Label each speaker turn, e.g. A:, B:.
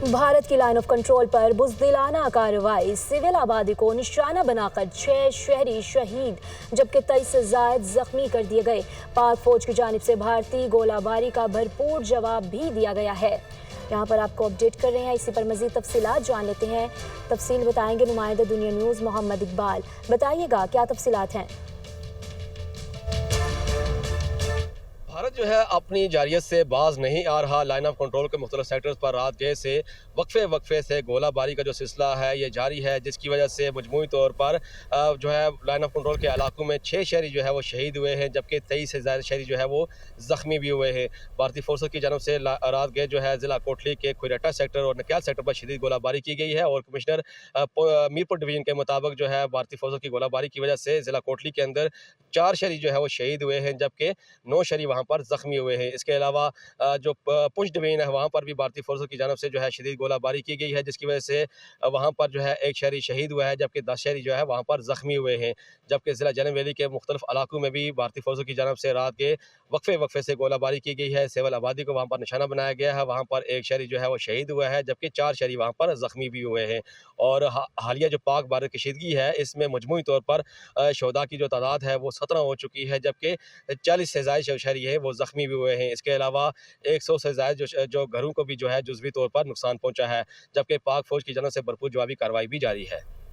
A: भारत की line of control पर बुज़दिलाना कार्रवाई, सिविल आबादी को निशाना बनाकर 6 शहरी शहीद जबकि 23 से ज़ायद जख्मी कर दिए गए। पाक फौज की जानिब से भारतीय गोलाबारी का भरपूर जवाब भी दिया गया है। यहाँ पर आपको अपडेट कर रहे हैं, इसी पर मज़ीद तफसीलात जान लेते हैं। तफसील बताएंगे नुमाइंदा दुनिया न्यूज़ मोहम्मद इकबाल। बताइएगा क्या तफसीलात हैं।
B: भारत जो है अपनी जारियत से बाज नहीं आ रहा। लाइन ऑफ कंट्रोल के मुख्तलिफ सेक्टर्स पर रात गए से वक्फे से गोलाबारी का जो सिलसिला है ये जारी है, जिसकी वजह से मजमूई तौर पर जो है लाइन ऑफ कंट्रोल के इलाकों में 6 शहरी जो है वो शहीद हुए हैं जबकि 23 से ज़्यादा शहरी जो है वो ज़ख्मी भी हुए हैं। भारतीय फोर्सेस की जानब से रात गए जो है ज़िला कोटली के खुरटा सेक्टर और नकियाल सेक्टर पर शदीद गोलाबारी की गई है और कमिश्नर मीरपुर डिवीजन के मुताबिक जो है भारतीय फोर्सेस की गोलाबारी की वजह से ज़िला कोटली के अंदर 4 शहरी जो है वो शहीद हुए हैं जबकि 9 शहरी वहाँ पर जख्मी हुए हैं। इसके अलावा जो पुंछ डिवीजन है वहाँ पर भी भारतीय फोर्सों की जानब से जो है शदीद गोलाबारी की गई है, जिसकी वजह से वहाँ पर जो है 1 शहरी शहीद हुआ है जबकि 10 शहरी जो है वहाँ पर जख्मी हुए हैं। जबकि ज़िला जेलम वैली के मुख्तलिफ इलाकों में भी भारतीय फोर्सों की जानब से रात के वक्फे से गोलाबारी की गई है। सिविल आबादी को वहाँ पर निशाना बनाया गया है। वहाँ पर 1 शहरी जो है वो शहीद हुआ है जबकि 4 शहरी वहाँ पर जख्मी भी हुए हैं। और हालिया जो पाक भारत कशीदगी है इसमें मजमूई तौर पर शहदा की जो तादाद है वो 17 हो चुकी है जबकि 40 से ज़ायद जो शहरी है वो ज़ख्मी भी हुए हैं। इसके अलावा 100 से ज़ायद जो घरों को भी जो है जुज़वी तौर पर नुकसान पहुँचा है जबकि पाक फ़ौज की जानब से भरपूर जवाबी कार्रवाई भी जारी है।